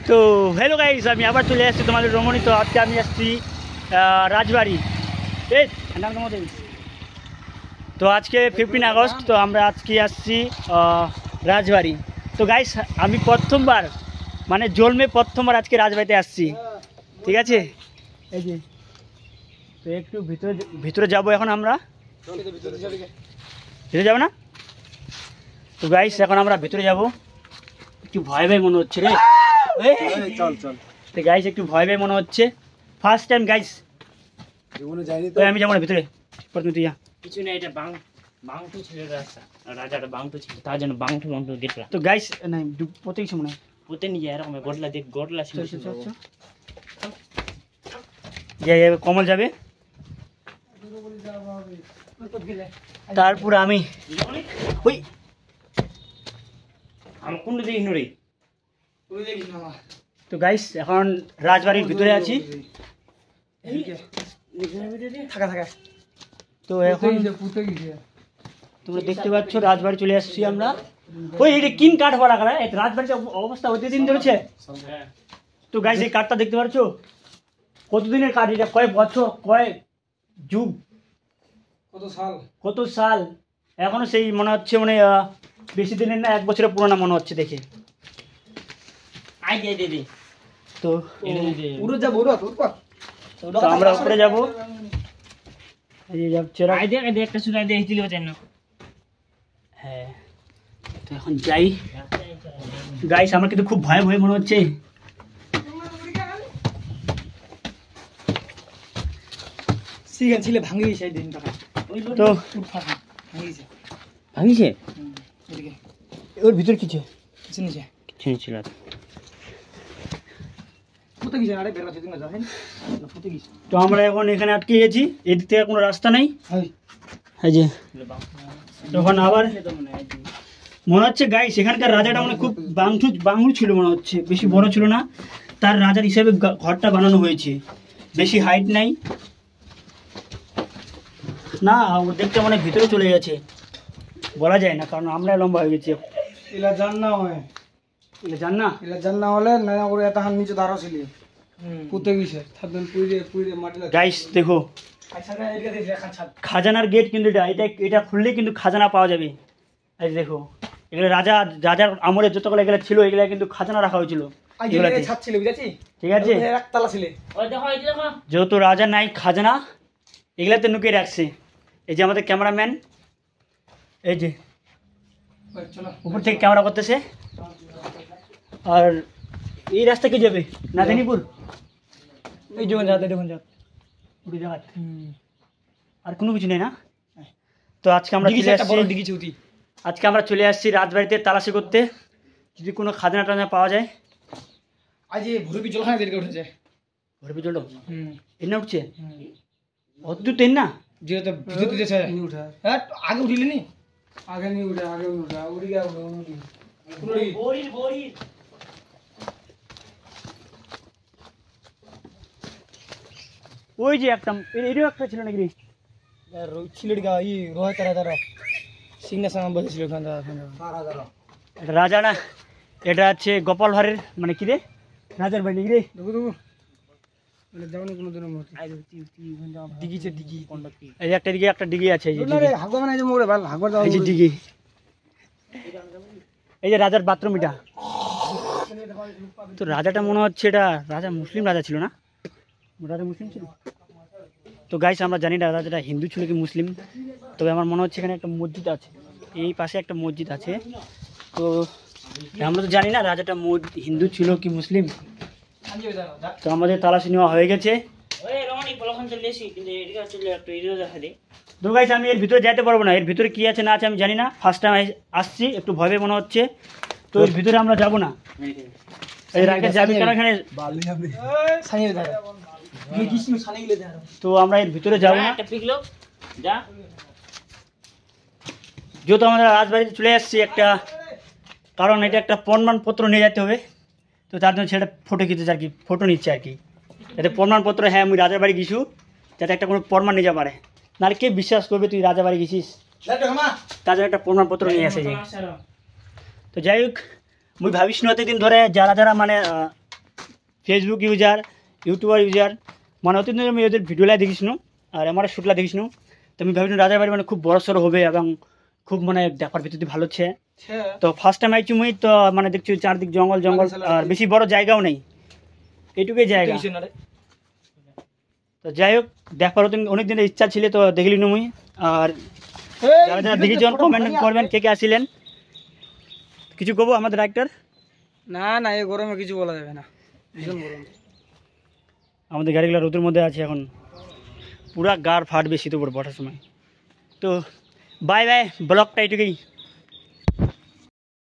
তো hello guys, আমি আবার চলে আসছি তোমাদের রমণী। তো আজকে আমি আসছি রাজবাড়ি। তো আজকে 15 আগস্ট, তো আমরা আজকে আসছি রাজবাড়ি। তো গাইস আমি প্রথমবার মানে জন্মে প্রথমবার আজকে রাজবাড়িতে আসছি, ঠিক আছে। এই যে তো একটু ভিতরে যাবো এখন আমরা, ভিতরে যাবো না? তো গাইস এখন আমরা ভিতরে যাব। একটু ভয় ভয় মনে হচ্ছে রে, চল চল। তো গাইস একটু ভয় ভয় মনে হচ্ছে, ফার্স্ট টাইম গাইস, আমি যাবো না ভিতরে। প্রথমে তুই যা। কিছু না, এটা বাংটু ছিল রাস্তা, রাজাটা বাংটু ছিল, তার জন্য বাংটু গেটলা। তো গাইস নাই পোতে কিছু মনে হয়, পোতে নিয়ে যায় এরকম গোটলা দেখ, গোটলা ছিল। কমল যাবে, তারপর আমি ওই আমার কোন দিকে ইনুরে। তো গাইস এখন রাজবাড়ির ভিতরে আছি। তো এখন তোমরা দেখতে পাচ্ছ রাজবাড়ি চলে আসছি আমরা। ওই এটা কিন কাঠ বলা গেল, রাজবাড়ির অবস্থা হতে দিন ধরেছে। তো গাইস এই কাঠটা দেখতে পাচ্ছ, কতদিনের কাঠ এটা, কয়েক বছর, কয়েক যুগ, কত সাল এখনো সেই মনে হচ্ছে, মানে বেশি দিনের না, 1 বছরের পুরোনো মনে হচ্ছে দেখে। তো আমরা উপরে যাবো, হ্যাঁ। তো এখন যাই গাইস, আমার কিন্তু খুব ভয় ভয় মনে হচ্ছে। তো ভাঙিছে ওর ভিতর কিছু ছিল। তো আমরা এখন এখানে আটকে গেছি, এদিক থেকে কোনো রাস্তা নেই। এই যে তখন আবার মনে হচ্ছে গাইস এখানকার রাজাটা মানে খুব বাঙুর ছিল মনে হচ্ছে, বেশি বড় ছিল না, তার রাজার হিসেবে ঘরটা বানানো হয়েছে, বেশি হাইট নাই না। ও দেখতে মানে ভিতরে চলে গেছে, বলা যায় না, কারণ আমরা লম্বা হয়ে গেছি। এলা জান না হয়, এলা জান না হলে না করে এটা হান নিচে দাঁড়াও ছিল পুঁতে গেছে থাকবেন পুইরে মাটি লাগে। গাইস দেখো খাজানার গেট, কিন্তু এটা খুললেই কিন্তু খাজানা পাওয়া যাবে। এই দেখো এগুলো রাজার আমলে যতগুলো এগুলো ছিল, এগুলো কিন্তু খাজানা রাখা হয়েছিল, ঠিক আছে। যেহেতু রাজা নাই, খাজানা এগুলাতে নুকিয়ে রাখছে। এই যে আমাদের ক্যামেরাম্যান, এই যে উপর থেকে ক্যামেরা করতেছে। আর এই রাস্তা কি যাবে নাদিনীপুর, এই যখন যাতে দেখুন আর কোনো কিছু নেই না। তো আজকে আমরা চলে আসছি রাজবাড়িতে তালাশি করতে, যদি কোনো খাজনা টাজনা পাওয়া যায়। আজ ভরবি জল খানে দেরকে উঠেছে, ভরবি জল এনে উঠছে, অদ্ভুত তেন না, যেটা ভিতর দিতেছে হ্যাঁ আগে উঠিলে নি, আগে নি উঠে, আগে উঠা উড়ি গেল ওই যে একটা এরও একটা ছিল নাকি ছিল রোহ তারা সিংহাসন বসেছিল এটা রাজা না, এটা হচ্ছে গোপাল ভাঁড়ের মানে কি রে রাজার বাড়ি রে। এই একটা দিকে একটা ডিগি আছে, এই যে ডিগি, এই যে রাজার বাথরুম এটা। তো রাজাটা মনে হচ্ছে এটা রাজা মুসলিম রাজা ছিল না, রাজা মুসলিম ছিল। তো গাইস আমরা জানি না রাজাটা হিন্দু ছিল কি মুসলিম, তবে আমার মনে হচ্ছে এখানে একটা মসজিদ আছে, এই পাশে একটা মসজিদ আছে। তো আমরা তো জানি না রাজাটা হিন্দু ছিল কি মুসলিম। তো আমাদের তালাশি নেওয়া হয়ে গেছে। তো গাইস আমি এর ভিতরে যেতে পারবো না, এর ভিতরে কি আছে না আছে আমি জানি না, ফার্স্ট টাইম আসছি, একটু ভয় মনে হচ্ছে। তো এর ভিতরে আমরা যাবো না, এই রাকেশ যাবি কেন এখানে, তো আমরা এর ভিতরে যাবো না। যেহেতু আমরা রাজবাড়িতে চলে আসছি একটা কারণ, এটা একটা প্রমাণপত্র নিয়ে যেতে হবে, তো তার জন্য সেটা ফটো খিচেছে আর কি, ফটো নিচ্ছে আর কি, যাতে প্রমাণপত্র, হ্যাঁ আমি রাজার বাড়ি গেছু, যাতে একটা কোনো প্রমাণ নিয়ে পারে, নাহলে কে বিশ্বাস করবে তুই রাজার বাড়ি গেছিস, তার জন্য একটা প্রমাণপত্র নিয়ে আসে। তো যাই হোক মুই ভাবিস না এতদিন ধরে যারা মানে ফেসবুক ইউজার ইউটিউবার ইউজার মানে অত্যন্ত আমি ওদের ভিডিওলাই দেখিছিলাম আর আমার শ্যুটলা দেখিছিলাম তো আমি ভাবিছিলাম রাজার বাড়ি মানে খুব বড় সড়ো হবে এবং খুব মানে দেখার ভিতরে ভালো হচ্ছে তো ফার্স্ট টাইম আইছি মুই তো মানে দেখছি চারদিক জঙ্গল জঙ্গল আর বেশি বড় জায়গাও নেই এইটুকুই জায়গা তো যাই হোক দেখবার অনেক দিনের ইচ্ছা ছিল তো দেখলি না মুই আর যারা যারা দেখেছেন কমেন্ট করবেন কে কে আসিলেন কিছু কব আমাদের ডাক্তার না না এই গরমে কিছু বলা যাবে না ভীষণ গরম আমাদের গাড়িগুলো রোদের মধ্যে আছে এখন পুরা গাড় ফাটবে শীত উপর বটার সময় তো বাই বাই ব্লগটা এইটুকুই